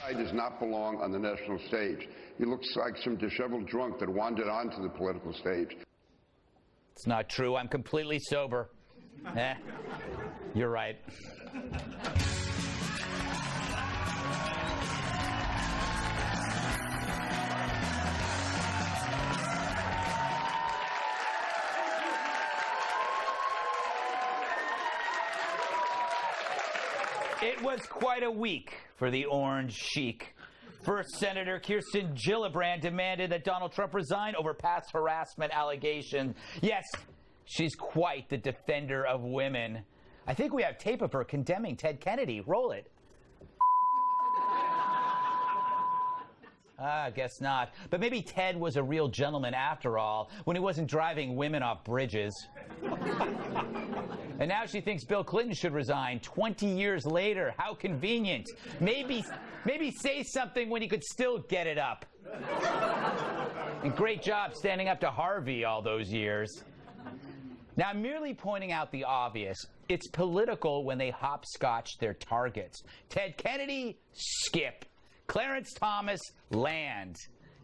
Guy does not belong on the national stage. He looks like some disheveled drunk that wandered onto the political stage. It's not true. I'm completely sober. You're right. It was quite a week for the orange chic. First, Senator Kirsten Gillibrand demanded that Donald Trump resign over past harassment allegations. Yes, she's quite the defender of women. I think we have tape of her condemning Ted Kennedy. Roll it. I guess not. But maybe Ted was a real gentleman after all, when he wasn't driving women off bridges. And now she thinks Bill Clinton should resign 20 years later. How convenient. Maybe say something when he could still get it up. And great job standing up to Harvey all those years. Now, I'm merely pointing out the obvious. It's political when they hopscotch their targets. Ted Kennedy, skip. Clarence Thomas, land.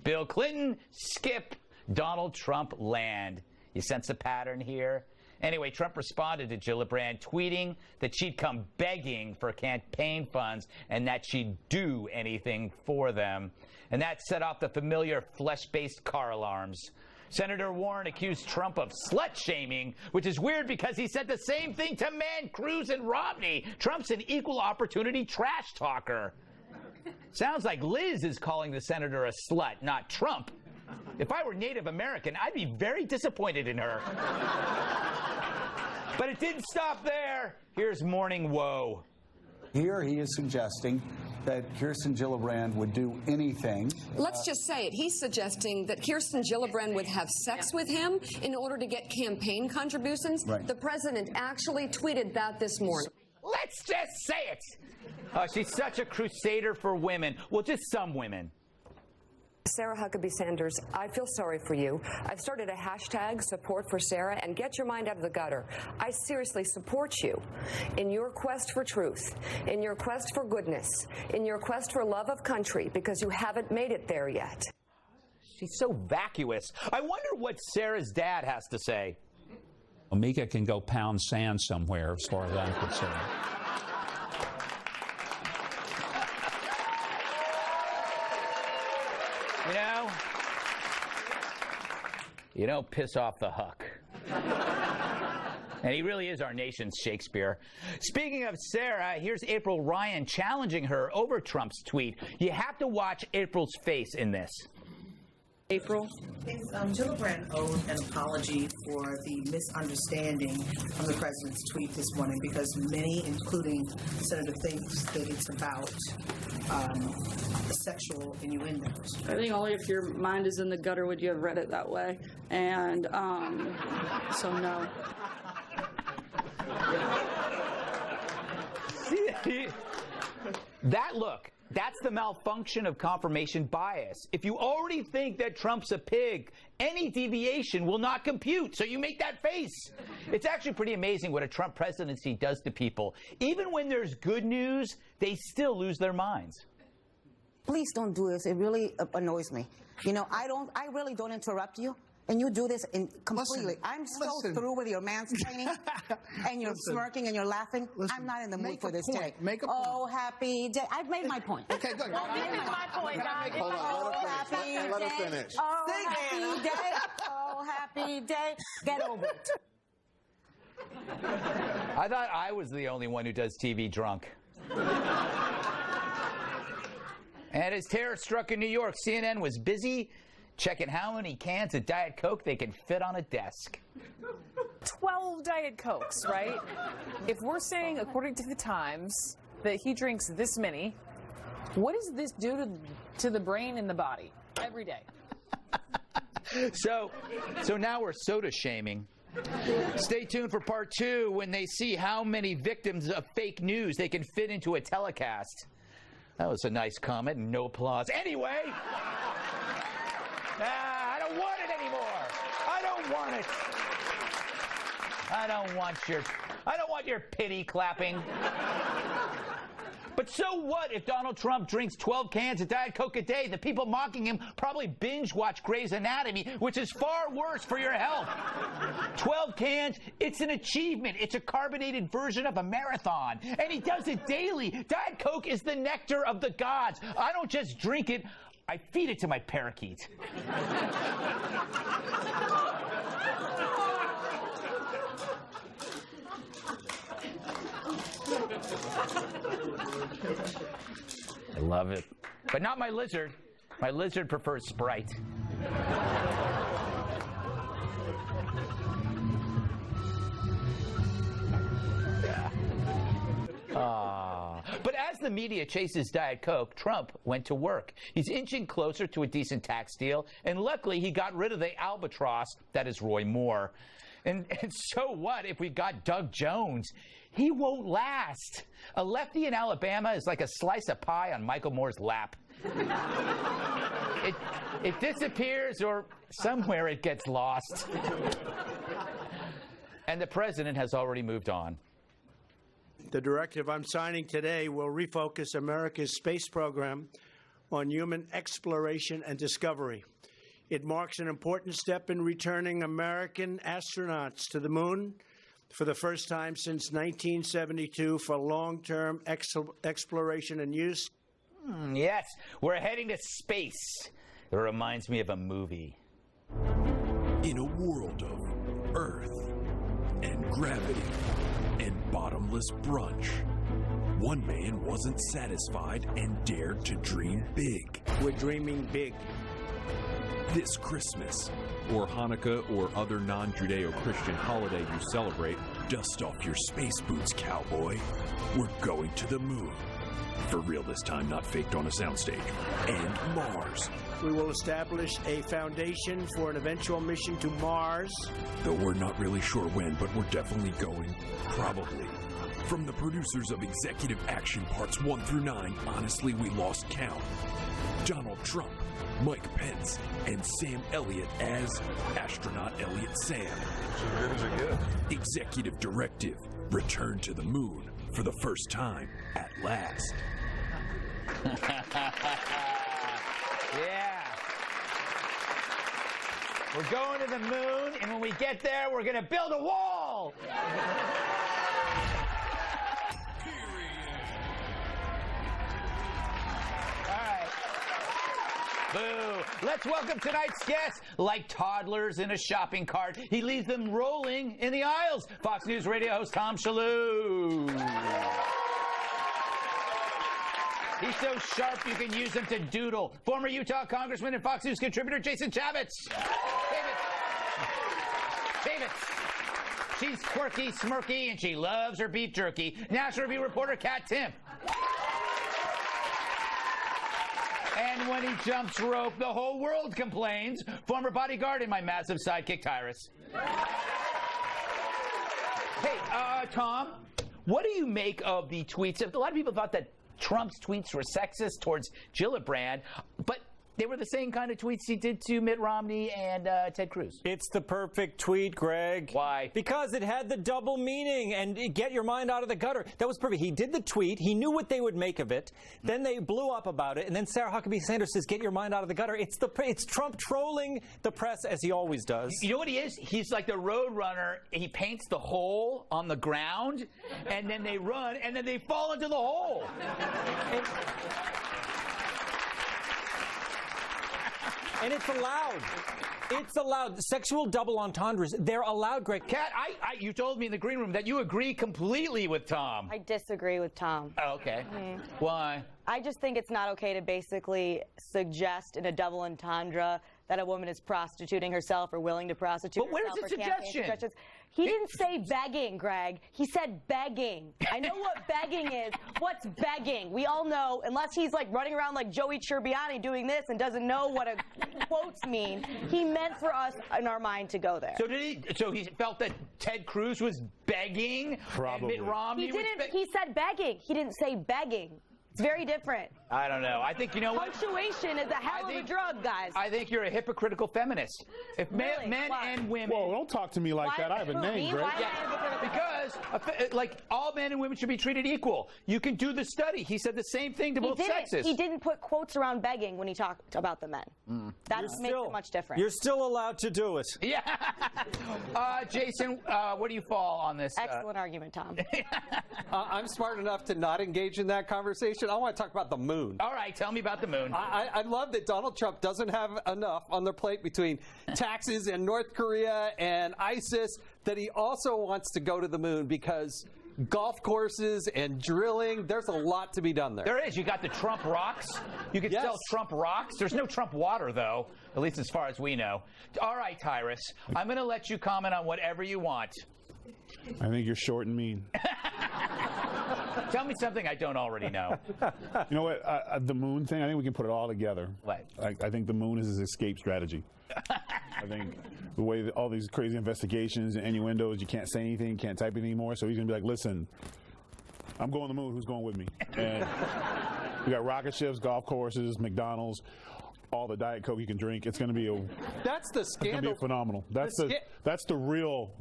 Bill Clinton, skip. Donald Trump, land. You sense a pattern here? Anyway, Trump responded to Gillibrand, tweeting that she'd come begging for campaign funds and that she'd do anything for them. And that set off the familiar flesh-based car alarms. Senator Warren accused Trump of slut-shaming, which is weird because he said the same thing to Mann, Cruz, and Romney. Trump's an equal opportunity trash talker. Sounds like Liz is calling the senator a slut, not Trump. If I were Native American, I'd be very disappointed in her. But it didn't stop there. Here's Morning Woe. Here he is suggesting that Kirsten Gillibrand would do anything. Let's just say it. He's suggesting that Kirsten Gillibrand would have sex with him in order to get campaign contributions. Right. The president actually tweeted that this morning. Let's just say it. Oh, she's such a crusader for women. Well, just some women. Sarah Huckabee Sanders, I feel sorry for you. I've started a hashtag support for Sarah, and get your mind out of the gutter. I seriously support you in your quest for truth, in your quest for goodness, in your quest for love of country, because you haven't made it there yet. She's so vacuous. I wonder what Sarah's dad has to say. Mika can go pound sand somewhere, as far as I'm concerned. You don't piss off the Huck. And he really is our nation's Shakespeare. Speaking of Sarah, here's April Ryan challenging her over Trump's tweet. You have to watch April's face in this. April? Gillibrand owed an apology for the misunderstanding of the president's tweet this morning because many, including Senator, thinks that it's about sexual innuendos. I think only if your mind is in the gutter would you have read it that way. And so no. That look. That's the malfunction of confirmation bias. If you already think that Trump's a pig, any deviation will not compute, so you make that face. It's actually pretty amazing what a Trump presidency does to people. Even when there's good news, they still lose their minds. Please don't do this. It really annoys me. You know, I really don't interrupt you. And you do this completely. I'm so through with your mansplaining, and you're smirking and you're laughing. I'm not in the mood for this today. Make a point. Oh, happy day. I've made my point. Okay, good. Well, this is my point, guys. Hold on, let her finish. Oh, happy day. Oh, happy day. Get over it. I thought I was the only one who does TV drunk. And as terror struck in New York, CNN was busy checking how many cans of Diet Coke they can fit on a desk. 12 Diet Cokes, right? If we're saying, according to the Times, that he drinks this many, what does this do to the brain and the body every day? So now we're soda shaming. Stay tuned for part 2 when they see how many victims of fake news they can fit into a telecast. That was a nice comment, no applause. Anyway, I don't want it anymore. I don't want it. I don't want your pity clapping. But so what if Donald Trump drinks 12 cans of Diet Coke a day? The people mocking him probably binge watch Grey's Anatomy, which is far worse for your health. 12 cans, it's an achievement. It's a carbonated version of a marathon. And he does it daily. Diet Coke is the nectar of the gods. I don't just drink it, I feed it to my parakeet. I love it. But not my lizard. My lizard prefers Sprite. But as the media chases Diet Coke, Trump went to work. He's inching closer to a decent tax deal, and luckily he got rid of the albatross that is Roy Moore. And so what if we got Doug Jones? He won't last. A lefty in Alabama is like a slice of pie on Michael Moore's lap. It disappears, or somewhere it gets lost. And the president has already moved on. The directive I'm signing today will refocus America's space program on human exploration and discovery. It marks an important step in returning American astronauts to the moon for the first time since 1972 for long-term exploration and use. Yes, we're heading to space. It reminds me of a movie. In a world of Earth and gravity and bottomless brunch, one man wasn't satisfied and dared to dream big. We're dreaming big. This Christmas, or Hanukkah or other non-Judeo-Christian holiday you celebrate, dust off your space boots, cowboy. We're going to the moon. For real this time, not faked on a soundstage. And Mars. We will establish a foundation for an eventual mission to Mars. Though we're not really sure when, but we're definitely going. Probably. From the producers of Executive Action Parts 1 through 9, honestly, we lost count. Donald Trump, Mike Pence, and Sam Elliott as Astronaut Elliott Sam. Executive Directive, return to the moon for the first time at last. Yeah. We're going to the moon, and when we get there, we're going to build a wall. Boo. Let's welcome tonight's guest. Like toddlers in a shopping cart, he leaves them rolling in the aisles. Fox News radio host Tom Shalhoub. He's so sharp you can use him to doodle. Former Utah Congressman and Fox News contributor Jason Chaffetz. Chaffetz. She's quirky, smirky, and she loves her beef jerky. National Review reporter Kat Timpf. And when he jumps rope, the whole world complains. Former bodyguard and my massive sidekick, Tyrus. Hey, Tom, what do you make of the tweets? A lot of people thought that Trump's tweets were sexist towards Gillibrand, but they were the same kind of tweets he did to Mitt Romney and Ted Cruz. It's the perfect tweet, Greg. Why? Because it had the double meaning and get your mind out of the gutter. That was perfect. He did the tweet. He knew what they would make of it. Then they blew up about it. And then Sarah Huckabee Sanders says, get your mind out of the gutter. It's Trump trolling the press as he always does. You know what he is? He's like the road runner. He paints the hole on the ground, and then they run, and then they fall into the hole. And it's allowed. It's allowed. Sexual double entendres, they're allowed, Greg. Kat, you told me in the green room that you agree completely with Tom. I disagree with Tom. Oh, okay. Why? I just think it's not okay to basically suggest in a double entendre that a woman is prostituting herself or willing to prostitute herself. But where's the suggestion? He didn't say begging, Greg. He said begging. I know what begging is. What's begging? We all know, unless he's like running around like Joey Tribbiani doing this and doesn't know what quotes mean. He meant for us in our mind to go there. So did he? So he felt that Ted Cruz was begging? Probably. And Mitt Romney He didn't. He said begging. He didn't say begging. It's very different. I don't know. I think, you know what? Punctuation is a hell of a drug, guys. I think you're a hypocritical feminist. If men and women... Whoa, don't talk to me like that. I have a name, Greg. Yeah, because says, like, all men and women should be treated equal. You can do the study. He said the same thing to both sexes. He didn't put quotes around begging when he talked about the men. That makes it much different. You're still allowed to do it. Yeah. Jason, where do you fall on this? Excellent argument, Tom. I'm smart enough to not engage in that conversation. I want to talk about the moon. All right, tell me about the moon. I love that Donald Trump doesn't have enough on their plate between taxes and North Korea and ISIS that he also wants to go to the moon because golf courses and drilling, there's a lot to be done there. There is. You got the Trump rocks. You could sell Trump rocks. There's no Trump water, though, at least as far as we know. All right, Tyrus, I'm going to let you comment on whatever you want. I think you're short and mean. Tell me something I don't already know. You know what? The moon thing, I think we can put it all together. What? I think the moon is his escape strategy. I think the way that all these crazy investigations and innuendos, you can't say anything, can't type anything anymore. So he's going to be like, listen, I'm going to the moon. Who's going with me? And we got rocket ships, golf courses, McDonald's, all the Diet Coke you can drink. It's going to be that's the scandal. It's going to be phenomenal. That's the real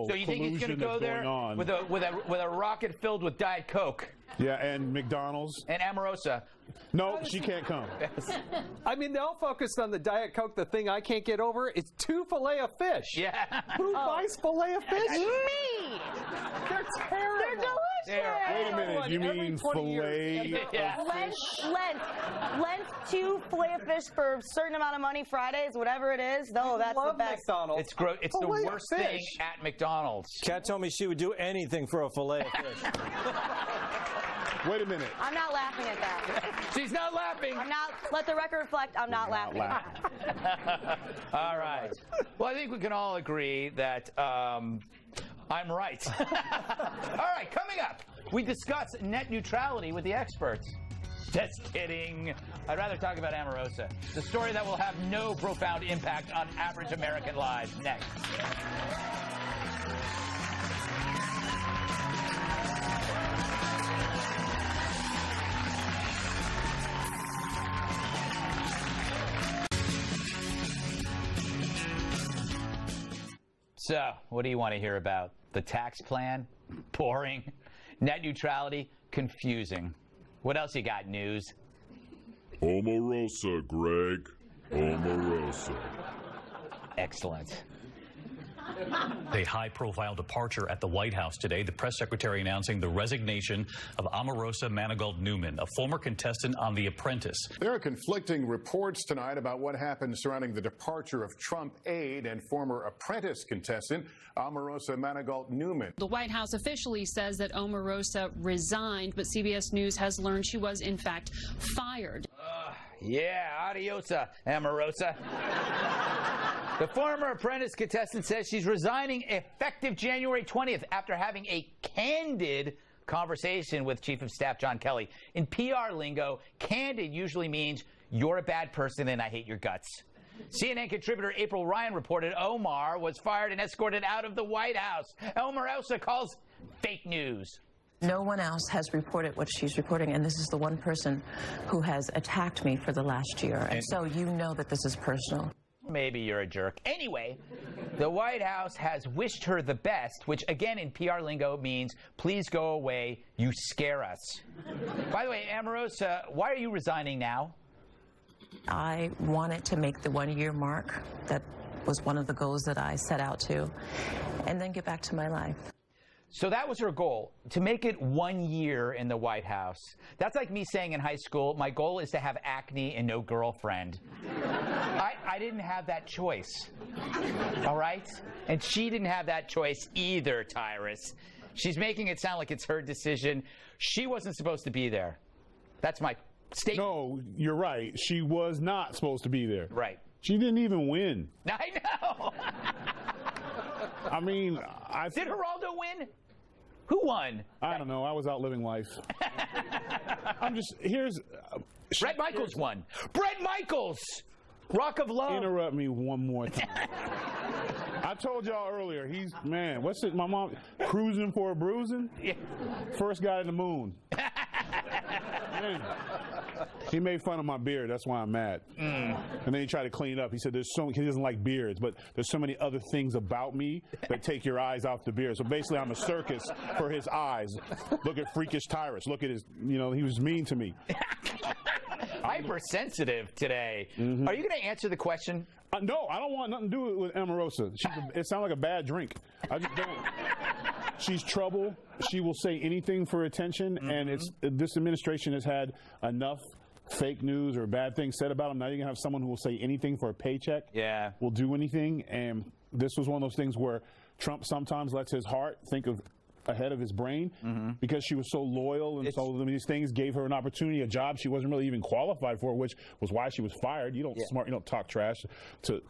So you think he's going to go there with a rocket filled with Diet Coke? Yeah, and McDonald's. And Omarosa. No, she can't come. I mean, they all focused on the Diet Coke. The thing I can't get over is 2 fillet of fish. Yeah. Who buys fillet of fish? Me! They're terrible. They're delicious. Wait a minute. You mean filet? Yeah. Lent 2 fillet of fish for a certain amount of money Fridays, whatever it is. No, that's the best. McDonald's. It's the worst thing at McDonald's. Kat told me she would do anything for a fillet of fish. Wait a minute. I'm not laughing at that. She's not laughing. I'm not. Let the record reflect. I'm not laughing at that. All right. Well, I think we can all agree that I'm right. All right. Coming up, we discuss net neutrality with the experts. Just kidding. I'd rather talk about Omarosa, the story that will have no profound impact on average American lives. Next. So, what do you want to hear about? The tax plan? Boring. Net neutrality? Confusing. What else you got, news? Omarosa, Greg. Omarosa. Excellent. A high-profile departure at the White House today. The press secretary announcing the resignation of Omarosa Manigault-Newman, a former contestant on The Apprentice. There are conflicting reports tonight about what happened surrounding the departure of Trump aide and former Apprentice contestant Omarosa Manigault-Newman. The White House officially says that Omarosa resigned, but CBS News has learned she was, in fact, fired. Yeah, adiosa, Omarosa. The former Apprentice contestant says she's resigning effective January 20th after having a candid conversation with Chief of Staff John Kelly. In PR lingo, candid usually means you're a bad person and I hate your guts. CNN contributor April Ryan reported Omar was fired and escorted out of the White House. Omarosa calls fake news. No one else has reported what she's reporting, and this is the one person who has attacked me for the last year. And so you know that this is personal. Maybe you're a jerk. Anyway, the White House has wished her the best, which again in PR lingo means please go away, you scare us. By the way, Omarosa, why are you resigning now? I wanted to make the 1-year mark. That was one of the goals that I set out to, and then get back to my life. So that was her goal, to make it 1 year in the White House. That's like me saying in high school, my goal is to have acne and no girlfriend. I didn't have that choice, all right? And she didn't have that choice either, Tyrus. She's making it sound like it's her decision. She wasn't supposed to be there. That's my statement. No, you're right. She was not supposed to be there. Right. She didn't even win. I know. I mean, Did Geraldo win? Who won? I don't know. I was out living life. Bret Michaels won. Bret Michaels! Rock of Love. Interrupt me one more time. I told y'all earlier, what's it, my mom, cruising for a bruising? Yeah. First guy to the moon. He made fun of my beard. That's why I'm mad. And then he tried to clean it up. He said he doesn't like beards, but there's so many other things about me that take your eyes off the beard. So basically, I'm a circus for his eyes. Look at freakish Tyrus. Look at his, he was mean to me. Hypersensitive today. Are you going to answer the question? No, I don't want nothing to do with Omarosa. It sounds like a bad drink. I just don't. She's trouble. She will say anything for attention, and this administration has had enough fake news or bad things said about them. Now you're going to have someone who will say anything for a paycheck. Yeah. Will do anything, and this was one of those things where Trump sometimes lets his heart think of ahead of his brain because she was so loyal and so these things gave her an opportunity, a job she wasn't really even qualified for, which was why she was fired. You don't talk trash to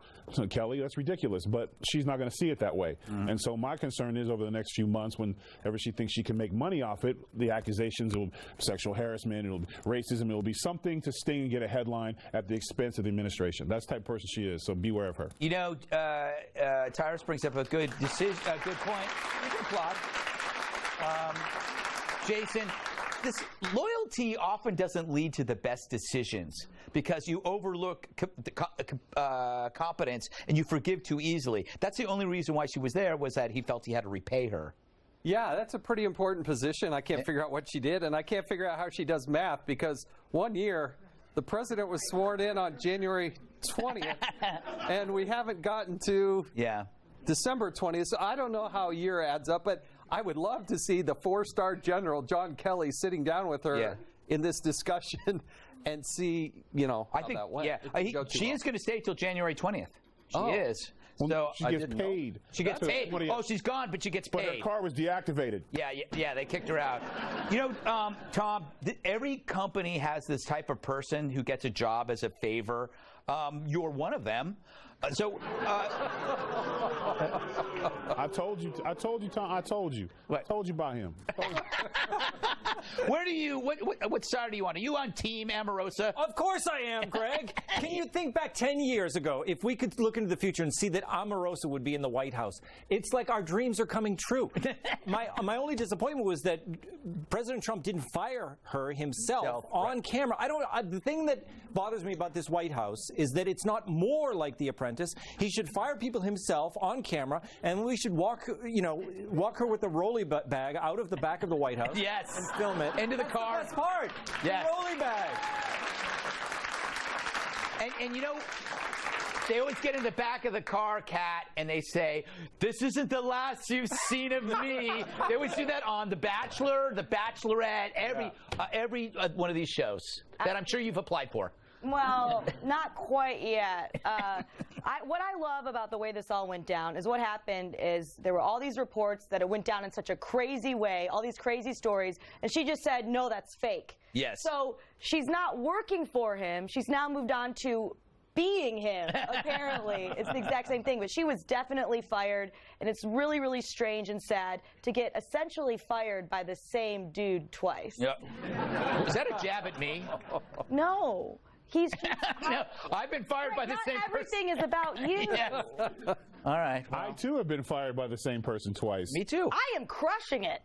Kelly. That's ridiculous. But she's not going to see it that way. And so my concern is over the next few months, whenever she thinks she can make money off it, the accusations will be sexual harassment, it'll be racism, it'll be something to sting and get a headline at the expense of the administration. That's the type of person she is. So beware of her. You know, Tyrus brings up a good decision, a good point. You can applaud. Jason, this loyalty often doesn't lead to the best decisions because you overlook competence and you forgive too easily. That's the only reason why she was there, was that he felt he had to repay her. Yeah, that's a pretty important position. I can't figure out what she did, and I can't figure out how she does math because one year the president was sworn in on January 20th, and we haven't gotten to December 20th. So I don't know how a year adds up, but I would love to see the 4-star general, John Kelly, sitting down with her in this discussion and see, how that went. Yeah, she is going to stay till January 20th. She is. Well, so she gets paid. She gets paid. Oh, she's gone, but she gets paid. But her car was deactivated. Yeah, they kicked her out. You know, Tom, every company has this type of person who gets a job as a favor. You're one of them. I told you, Tom. I told you. What? I told you about him. What side are you on? Are you on Team Omarosa? Of course I am, Greg. Can you think back 10 years ago, if we could look into the future and see that Omarosa would be in the White House? It's like our dreams are coming true. My only disappointment was that President Trump didn't fire her himself on camera. The thing that bothers me about this White House is that it's not more like The Apprentice. He should fire people himself on camera, and we should walk her with a rolly bag out of the back of the White House. Yes. And film it. Into the car. That's the best part. Yes. The rolly bag. And they always get in the back of the car, Kat, and they say, "This isn't the last you've seen of me." They always do that on The Bachelor, The Bachelorette, every one of these shows that I'm sure you've applied for. Well, not quite yet. What I love about the way this all went down is what happened is there were all these reports that it went down in such a crazy way, all these crazy stories, and she just said, no, that's fake. Yes. So she's not working for him. She's now moved on to being him, apparently. It's the exact same thing. But she was definitely fired, and it's really, really strange and sad to get essentially fired by the same dude twice. Yep. Is that a jab at me? No. No, I've been fired by the same person. Everything is about you. All right. Well, I, too, have been fired by the same person twice. Me, too. I am crushing it.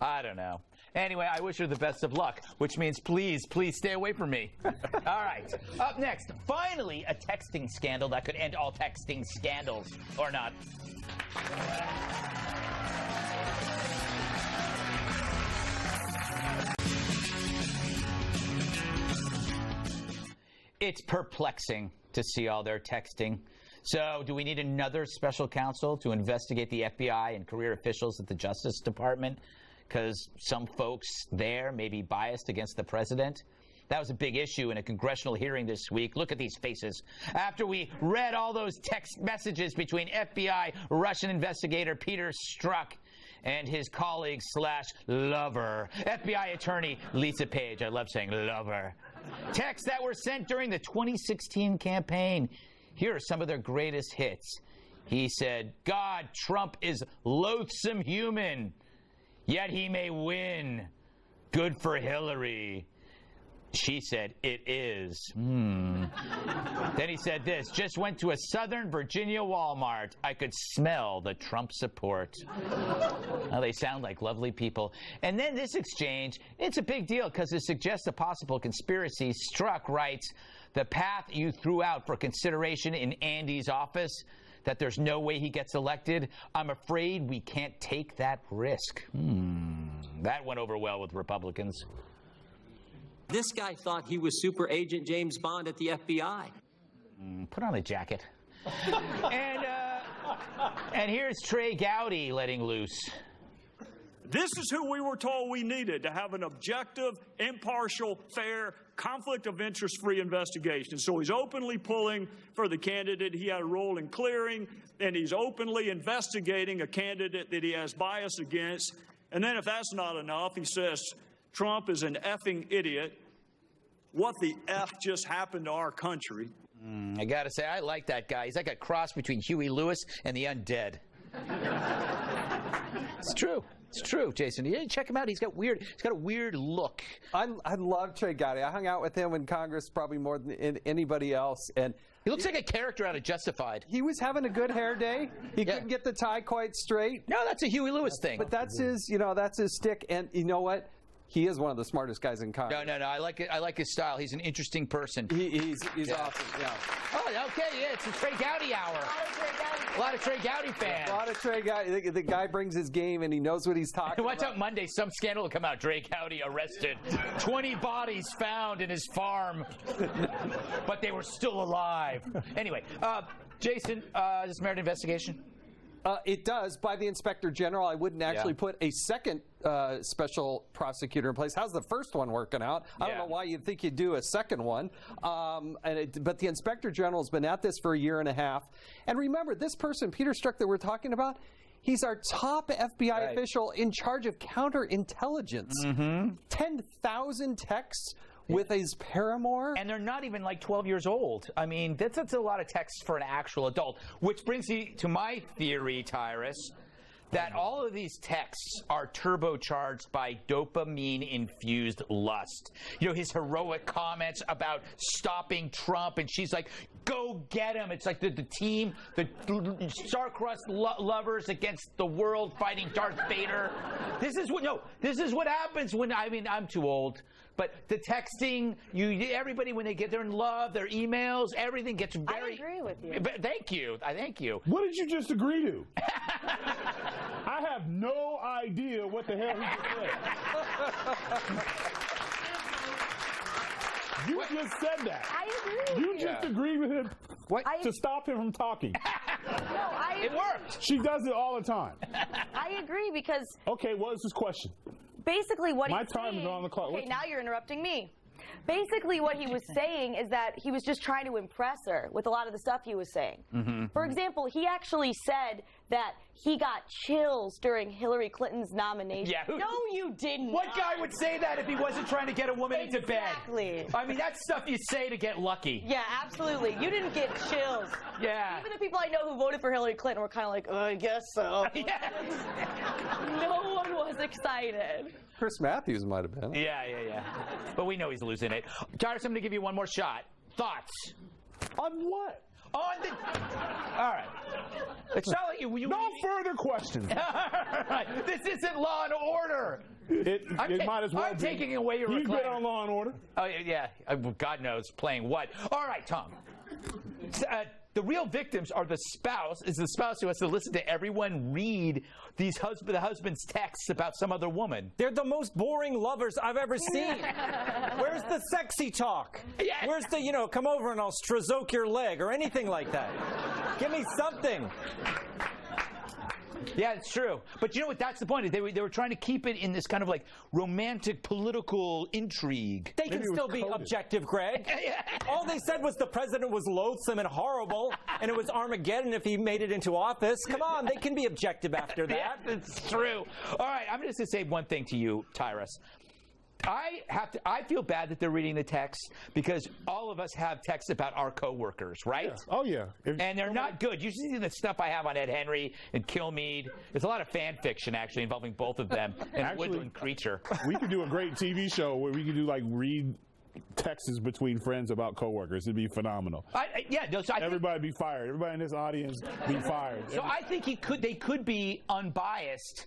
I don't know. Anyway, I wish her the best of luck, which means please stay away from me. All right. Up next, finally, a texting scandal that could end all texting scandals, or not. It's perplexing to see all their texting. So, do we need another special counsel to investigate the FBI and career officials at the Justice Department? Because some folks there may be biased against the president? That was a big issue in a congressional hearing this week. Look at these faces. After we read all those text messages between FBI Russian investigator Peter Strzok and his colleague / lover, FBI attorney Lisa Page. I love saying lover. Texts that were sent during the 2016 campaign. Here are some of their greatest hits. He said, "God, Trump is loathsome human, yet he may win. Good for Hillary." She said, it is. Then he said this, just went to a Southern Virginia Walmart. I could smell the Trump support. Now, they sound like lovely people. And then this exchange, it's a big deal because it suggests a possible conspiracy. Strzok writes, the path you threw out for consideration in Andy's office, that there's no way he gets elected, I'm afraid we can't take that risk. That went over well with Republicans. This guy thought he was Super Agent James Bond at the FBI. Put on a jacket. And here's Trey Gowdy letting loose. This is who we were told we needed to have an objective, impartial, fair, conflict of interest-free investigation. So he's openly pulling for the candidate he had a role in clearing, and he's openly investigating a candidate that he has bias against. And then if that's not enough, he says Trump is an effing idiot. What the F just happened to our country? I got to say, I like that guy. He's like a cross between Huey Lewis and the undead. It's true. It's true, Jason. You check him out. He's got a weird look. I love Trey Gowdy. I hung out with him in Congress probably more than anybody else, and he looks like a character out of Justified. He was having a good hair day. He couldn't get the tie quite straight. No, that's a Huey Lewis thing. But that's his, that's his stick. And you know what? He is one of the smartest guys in Congress. No. I like it. I like his style. He's an interesting person. He's awesome. Yeah. Oh, okay. Yeah, it's a Trey Gowdy hour. A lot of Trey Gowdy fans. A lot of Trey Gowdy. The guy brings his game and he knows what he's talking Watch about. out Monday. Some scandal will come out. Trey Gowdy arrested. 20 bodies found in his farm, but they were still alive. Anyway, Jason, this merit investigation. It does, by the Inspector General. I wouldn't actually put a second special prosecutor in place. How's the first one working out? I don't know why you'd think you'd do a second one. But the Inspector General has been at this for a year and a half. And remember, this person, Peter Strzok, that we're talking about, he's our top FBI official in charge of counterintelligence. 10,000 texts with his paramour. And they're not even like 12 years old. I mean, that's a lot of texts for an actual adult. Which brings me to my theory, Tyrus, that all of these texts are turbocharged by dopamine-infused lust. His heroic comments about stopping Trump, and she's like, go get him. It's like the team, the star-crossed lovers against the world fighting Darth Vader. This is what happens when, I'm too old. But the texting, everybody, when they get there in love, their emails, everything gets very... I agree with you. But thank you. Thank you. What did you just agree to? I have no idea what the hell he just said. You just said that. I agree. You just agreed with him to stop him from talking. It worked. She does it all the time. I agree because... Okay, what is this question? Basically what My time is on the clock. Okay, now you're interrupting me. Basically what he was saying is that he was just trying to impress her with a lot of the stuff he was saying. For example, he actually said that he got chills during Hillary Clinton's nomination. Yeah, no, you didn't. What guy would say that if he wasn't trying to get a woman into bed? Exactly. I mean, that's stuff you say to get lucky. Yeah, absolutely. You didn't get chills. Yeah. Even the people I know who voted for Hillary Clinton were kind of like, oh, I guess so. No one was excited. Chris Matthews might have been. Yeah. But we know he's losing it. Tyrus, I'm going to give you one more shot. Thoughts? On what? On the... All right. It's not like you... No further questions. All right. This isn't Law and Order. It might as well I'm be. taking away your He's recliner. good on Law and Order. Oh, yeah. God knows playing what. All right, Tom. The real victims are the spouse who has to listen to everyone read the husband's texts about some other woman. They're the most boring lovers I've ever seen. Where's the sexy talk? Yeah. Where's the, come over and I'll stroke your leg or anything like that? Give me something. Yeah, it's true. But you know what? That's the point. They were trying to keep it in this kind of like romantic political intrigue. They can still be objective, Greg. All they said was the president was loathsome and horrible, and it was Armageddon if he made it into office. Come on, they can be objective after that. Yeah, it's true. All right, I'm just going to say one thing to you, Tyrus. I feel bad that they're reading the text because all of us have texts about our coworkers, right? Yeah. Oh, yeah. And they're not good. You see the stuff I have on Ed Henry and Kilmeade. There's a lot of fan fiction, actually, involving both of them and Woodland Creature. We could do a great TV show where we could do, like, read texts between friends about coworkers. It'd be phenomenal. Everybody be fired. Everybody in this audience be fired. So I think they could be unbiased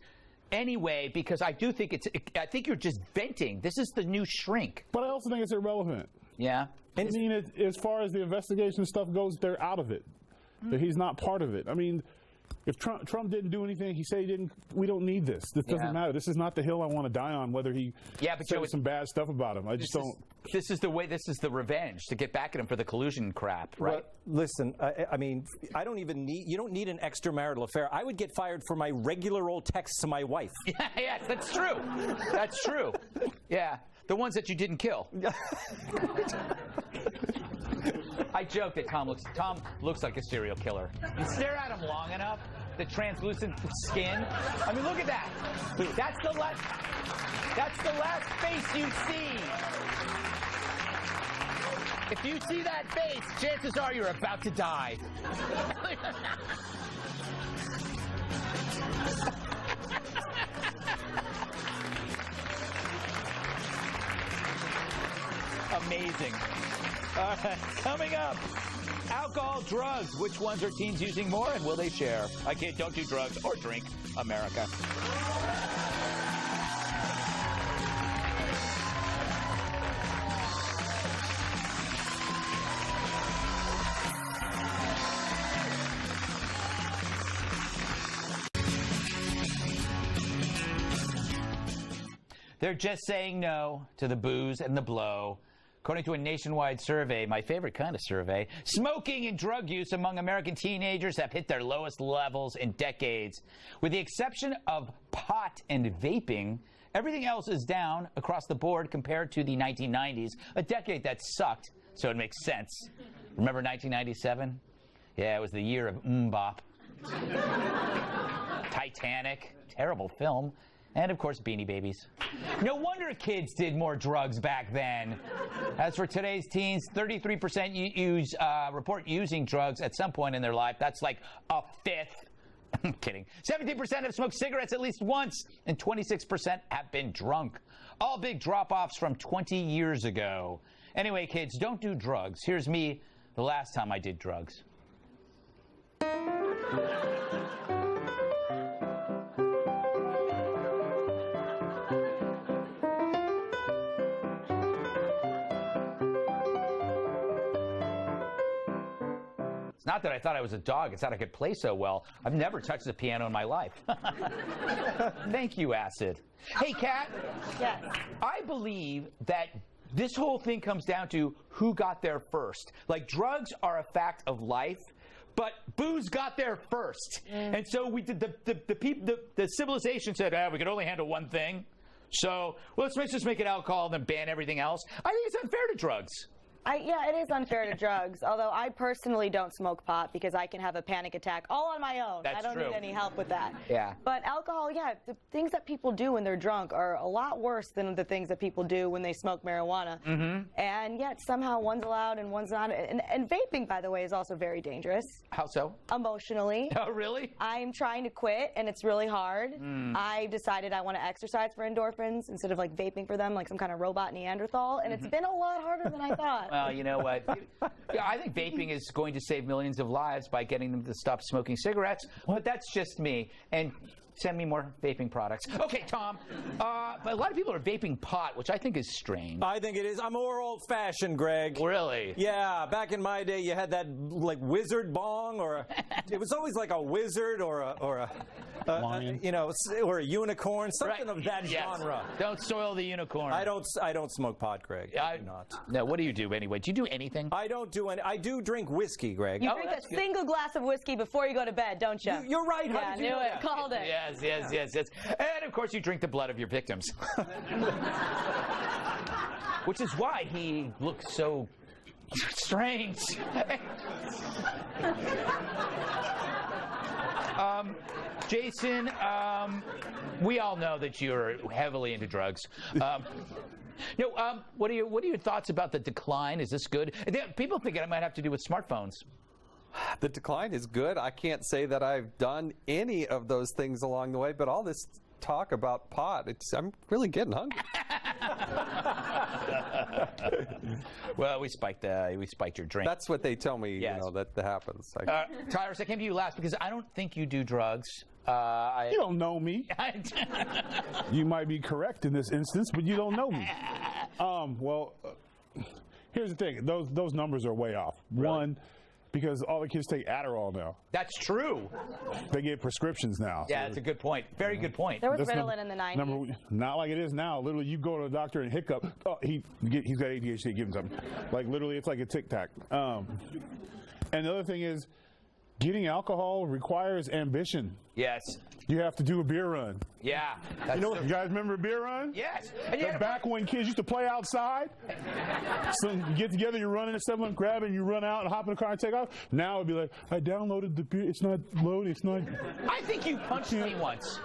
anyway, because I do think I think you're just venting. This is the new shrink. But I also think it's irrelevant. Yeah. I mean, as far as the investigation stuff goes, they're out of it. He's not part of it. I mean, if Trump didn't do anything, he said he didn't. We don't need this. This doesn't matter. This is not the hill I want to die on. Whether he said some bad stuff about him, I just don't. This is the way. This is the revenge to get back at him for the collusion crap, right? Well, listen, I mean, I don't even need. You don't need an extramarital affair. I would get fired for my regular old texts to my wife. Yeah, that's true. That's true. Yeah, the ones that you didn't kill. I joke that Tom looks like a serial killer. You stare at him long enough, the translucent skin. I mean, look at that. That's the last face you see. If you see that face, chances are you're about to die. Amazing. All right, coming up, alcohol, drugs. Which ones are teens using more, and will they share? I can't. Don't do drugs or drink, America. They're just saying no to the booze and the blow. According to a nationwide survey, my favorite kind of survey, smoking and drug use among American teenagers have hit their lowest levels in decades. With the exception of pot and vaping, everything else is down across the board compared to the 1990s, a decade that sucked, so it makes sense. Remember 1997? Yeah, it was the year of Bop. Titanic, terrible film. And, of course, Beanie Babies. No wonder kids did more drugs back then. As for today's teens, 33% report using drugs at some point in their life. That's like a fifth. I'm kidding. 17% have smoked cigarettes at least once, and 26% have been drunk. All big drop-offs from 20 years ago. Anyway, kids, don't do drugs. Here's me the last time I did drugs. It's not that I thought I was a dog. It's that I could play so well. I've never touched the piano in my life. Thank you, Acid. Hey, Kat. Yes. I believe that this whole thing comes down to who got there first. Like, drugs are a fact of life, but booze got there first. And so we did the civilization said, we can only handle one thing. So let's just make it alcohol and then ban everything else. I think it's unfair to drugs. Yeah, it is unfair to drugs, although I personally don't smoke pot because I can have a panic attack all on my own. That's I don't true. need any help with that. Yeah. But alcohol, yeah, the things that people do when they're drunk are a lot worse than the things that people do when they smoke marijuana. Mm-hmm. And yet somehow one's allowed and one's not. And vaping, by the way, is also very dangerous. How so? Emotionally. Oh, really? I'm trying to quit, and it's really hard. I decided I want to exercise for endorphins instead of like vaping for them, like some kind of robot Neanderthal. And it's been a lot harder than I thought. Well, you know what? Yeah, I think vaping is going to save millions of lives by getting them to stop smoking cigarettes, but that's just me. And send me more vaping products. Okay, Tom. A lot of people are vaping pot, which I think is strange. I think it is. I'm more old-fashioned, Greg. Really? Yeah. Back in my day, you had that like wizard bong, or it was always like a wizard or a you know, or a unicorn, something of that genre. Don't soil the unicorn. I don't smoke pot, Greg. I do not. No. What do you do anyway? Do you do anything? I don't do any. I do drink whiskey, Greg. You drink a single glass of whiskey before you go to bed, don't you? You're right. Yeah, How did you knew know it. that? Called it. Yes. And, of course, you drink the blood of your victims. Which is why he looks so strange. Jason, we all know that you're heavily into drugs. What are your thoughts about the decline? Is this good? People think it might have to do with smartphones. The decline is good. I can't say that I've done any of those things along the way, but all this talk about pot, I'm really getting hungry. Well, we spiked your drink. That's what they tell me. Yes. You know that happens. Tyrus, I came to you last because I don't think you do drugs. You don't know me. You might be correct in this instance, but you don't know me. Well, here's the thing. Those numbers are way off. Really? One, because all the kids take Adderall now. That's true. They get prescriptions now. Yeah, that's a good point. Very good point. There was Ritalin in the 90s. Not like it is now. Literally, you go to the doctor and hiccup. Oh, he's got ADHD. Give him something. Like literally, it's like a Tic Tac. And the other thing is, getting alcohol requires ambition. Yes. You have to do a beer run. Yeah. You guys remember a beer run? Yes. Back when kids used to play outside. So you get together, you're running at 7-Eleven, grab it, and you run out and hop in the car and take off. Now it'd be like, I downloaded the beer. It's not loaded. It's not. I think you punched me once.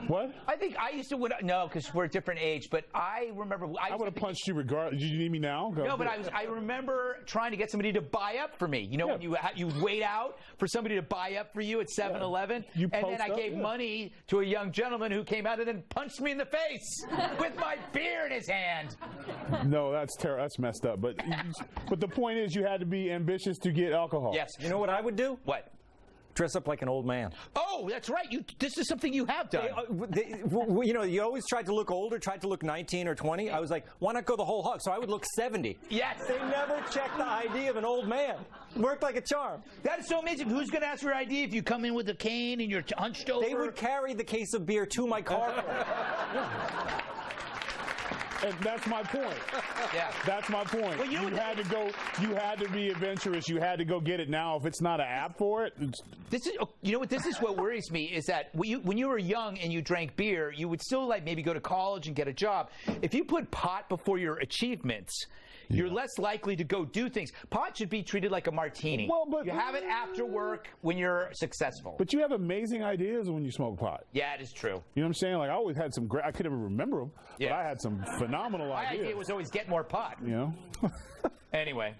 What? I think I used to no, because we're a different age. But I remember I would have punched you regardless. Did you need me now? No, but I remember trying to get somebody to buy up for me. You know, when you wait out for somebody to buy up for you at 7-Eleven, and then I gave money to a young gentleman who came out and then punched me in the face with my beer in his hand. No, that's terrible. That's messed up. But the point is, you had to be ambitious to get alcohol. Yes. You know what I would do? What? Dress up like an old man. Oh, that's right. This is something you have done. You know, you always tried to look older, tried to look 19 or 20. I was like, why not go the whole hog? So I would look 70. Yes. They never checked the ID of an old man. Worked like a charm. That is so amazing. Who's going to ask for your ID if you come in with a cane and you're hunched over? They would carry the case of beer to my car. And that's my point. Yeah. That's my point. Well, you had to go. You had to be adventurous. You had to go get it. Now, if it's not an app for it, this is. You know what? This is what worries me is that when you were young and you drank beer, you would still like maybe go to college and get a job. If you put pot before your achievements, you're less likely to go do things. Pot should be treated like a martini. Well, but you have it after work when you're successful. But you have amazing ideas when you smoke pot. Yeah, it is true. You know what I'm saying? Like I always had some great. I couldn't even remember them. Yeah. But I had some phenomenal My ideas. idea was always get more pot. You know. Anyway.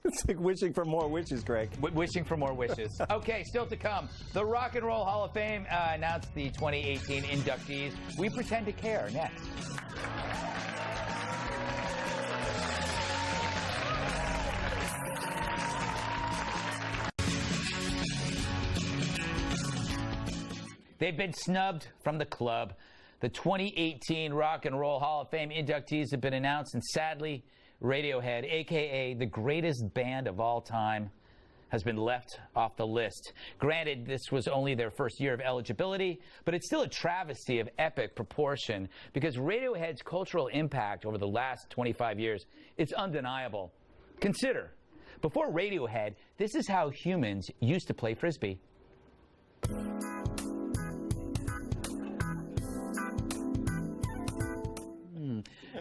It's like wishing for more wishes, Greg. Wishing for more wishes. Okay, still to come. The Rock and Roll Hall of Fame announced the 2018 inductees. We pretend to care next. They've been snubbed from the club. The 2018 Rock and Roll Hall of Fame inductees have been announced, and sadly, Radiohead, a.k.a. the greatest band of all time, has been left off the list. Granted, this was only their first year of eligibility, but it's still a travesty of epic proportion because Radiohead's cultural impact over the last 25 years is undeniable. Consider, before Radiohead, this is how humans used to play Frisbee.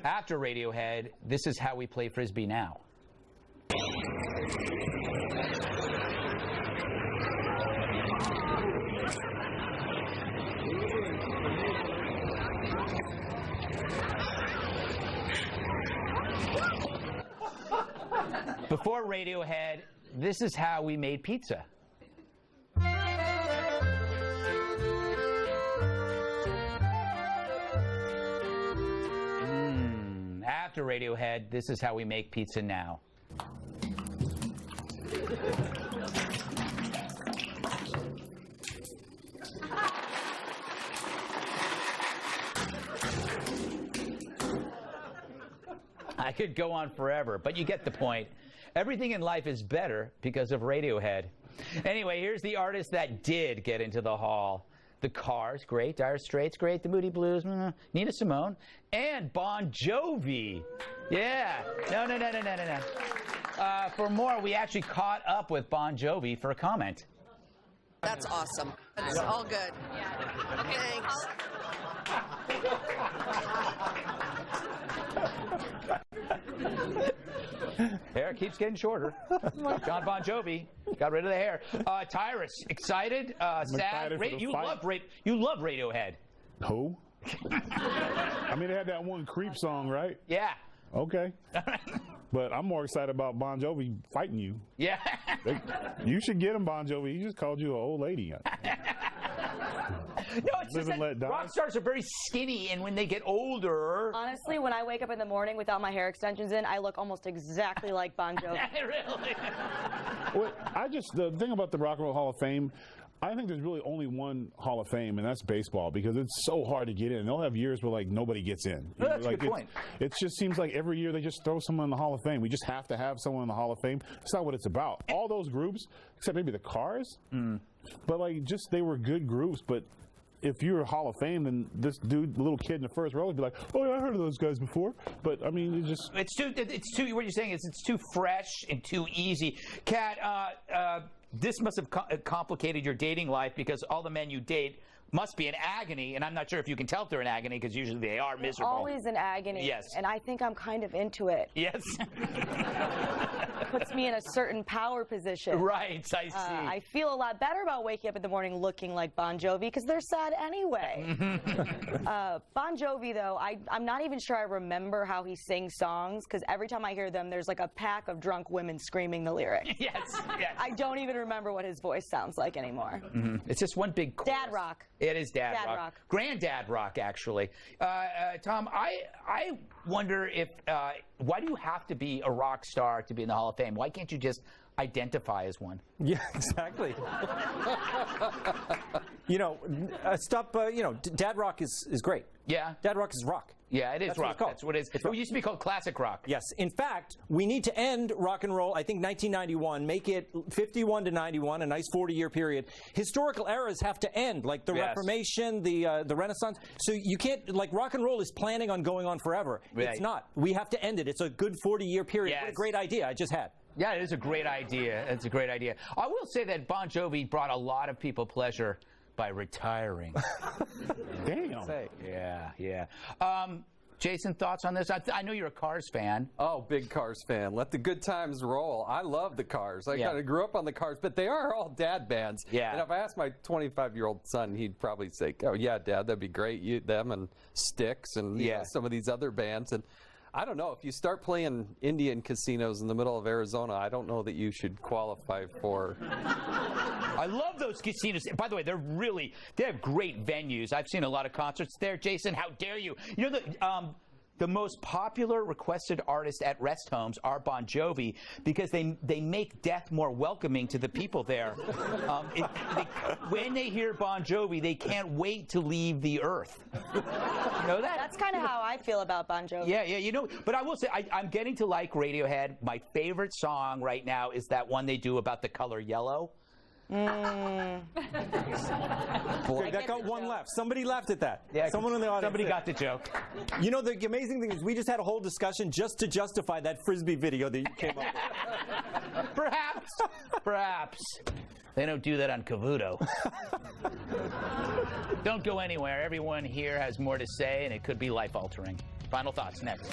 After Radiohead, this is how we play Frisbee now. Before Radiohead, this is how we made pizza. After Radiohead, this is how we make pizza now. I could go on forever, but you get the point. Everything in life is better because of Radiohead. Anyway, here's the artist that did get into the hall. The Cars, great. Dire Straits, great. The Moody Blues, Nina Simone, and Bon Jovi. Yeah. No. For more, we actually caught up with Bon Jovi for a comment. That's awesome. It's all good. Yeah. Thanks. Hair keeps getting shorter. John Bon Jovi got rid of the hair. Tyrus, excited? Sad? You love Radiohead. Who? I mean, they had that one Creep song, right? Yeah. Okay. But I'm more excited about Bon Jovi fighting you. Yeah. You should get him, Bon Jovi. He just called you an old lady. No, it's just that rock stars are very skinny, and when they get older... Honestly, when I wake up in the morning without my hair extensions in, I look almost exactly like Bon Jovi. Really? Well, the thing about the Rock and Roll Hall of Fame, I think there's really only one Hall of Fame, and that's baseball, because it's so hard to get in. They'll have years where like nobody gets in. No, that's a good point. It just seems like every year they just throw someone in the Hall of Fame. We just have to have someone in the Hall of Fame. That's not what it's about. All those groups, except maybe the Cars, but like just they were good groups. But if you're a Hall of Fame, then this dude, the little kid in the first row, would be like, "Oh yeah, I heard of those guys before." But I mean, it's too. What you're saying is it's too fresh and too easy. Kat, this must have complicated your dating life, because all the men you date must be in agony, and I'm not sure if you can tell if they're in agony, because usually they are miserable. Always in agony. Yes. And I think I'm kind of into it. Yes. Puts me in a certain power position. Right, I see. I feel a lot better about waking up in the morning looking like Bon Jovi, because they're sad anyway. Bon Jovi, though, I'm not even sure I remember how he sings songs, because every time I hear them, there's like a pack of drunk women screaming the lyrics. Yes. I don't even remember what his voice sounds like anymore. It's just one big chorus. Dad rock. It is dad Dad rock. rock. Granddad rock, actually. Tom, I wonder if why do you have to be a rock star to be in the Hall of Fame? Why can't you just identify as one? Yeah, exactly. Dad rock is great. Yeah. Dad rock is rock. Yeah, it is That's rock. That's what it is. It used to be called classic rock. Yes. In fact, we need to end rock and roll, I think 1991, make it 51 to 91, a nice 40-year period. Historical eras have to end, like the Reformation, the Renaissance. So you can't, like, rock and roll is planning on going on forever. Right. It's not. We have to end it. It's a good 40-year period. Yes. What a great idea I just had. Yeah, it is a great idea. It's a great idea. I will say that Bon Jovi brought a lot of people pleasure by retiring. Damn. Yeah. Jason, thoughts on this? I know you're a Cars fan. Oh, big Cars fan. Let the good times roll. I love the Cars. I kind of grew up on the Cars, but they are all dad bands. Yeah. And if I asked my 25-year-old son, he'd probably say, "Oh yeah, Dad, that'd be great. Them and Styx and you know, some of these other bands." And I don't know, if you start playing Indian casinos in the middle of Arizona, I don't know that you should qualify for. I love those casinos. By the way, they have great venues. I've seen a lot of concerts there. Jason, how dare you? You know, the most popular requested artists at rest homes are Bon Jovi, because they make death more welcoming to the people there. When they hear Bon Jovi, they can't wait to leave the earth. You know that? That's kind of how I feel about Bon Jovi. Yeah, you know, but I will say, I'm getting to like Radiohead. My favorite song right now is that one they do about the color yellow. Boy, that got one left. Somebody laughed at that. Yeah, someone in the audience. Somebody got the joke. You know, the amazing thing is we just had a whole discussion just to justify that Frisbee video that you came up with. Perhaps. They don't do that on Cavuto. Don't go anywhere. Everyone here has more to say, and it could be life-altering. Final thoughts next.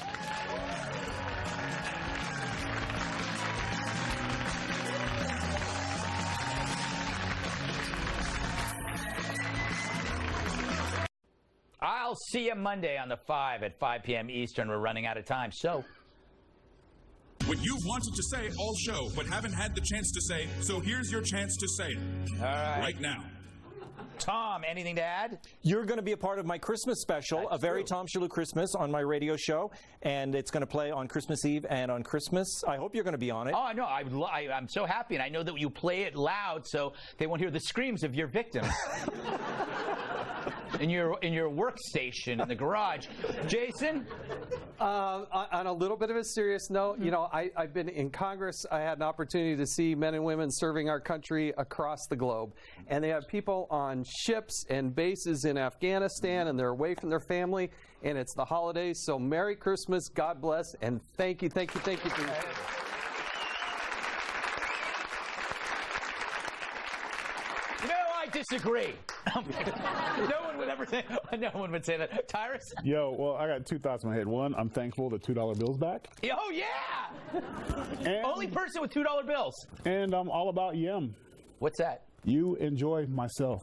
I'll see you Monday on the 5 at 5 p.m. Eastern. We're running out of time, so... What you've wanted to say all show, but haven't had the chance to say, so here's your chance to say it. All right now. Tom, anything to add? You're going to be a part of my Christmas special, A Very Tom Shalhoub Christmas, on my radio show, and it's going to play on Christmas Eve and on Christmas. I hope you're going to be on it. Oh, no, I'm so happy, and I know that you play it loud so they won't hear the screams of your victims. in your workstation in the garage. Jason? On a little bit of a serious note, you know, I've been in Congress. I had an opportunity to see men and women serving our country across the globe. And they have people on ships and bases in Afghanistan, and they're away from their family. And it's the holidays. So Merry Christmas, God bless, and thank you for your service. I disagree. No one would say that. Tyrus? Yo, well, I got two thoughts in my head. One, I'm thankful the $2 bill's back. Oh, yeah! Only person with $2 bills. And I'm all about Yem. What's that? You enjoy myself.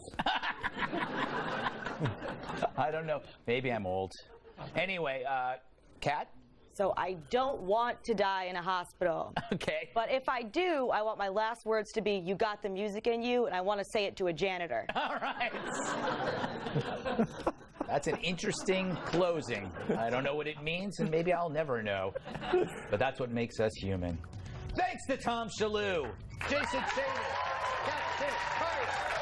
I don't know. Maybe I'm old. Anyway, Kat? So I don't want to die in a hospital. Okay. But if I do, I want my last words to be, "You got the music in you," and I want to say it to a janitor. All right. That's an interesting closing. I don't know what it means, and maybe I'll never know. But that's what makes us human. Thanks to Tom Shalhoub, Jason Chater, Cat Fish, Fire.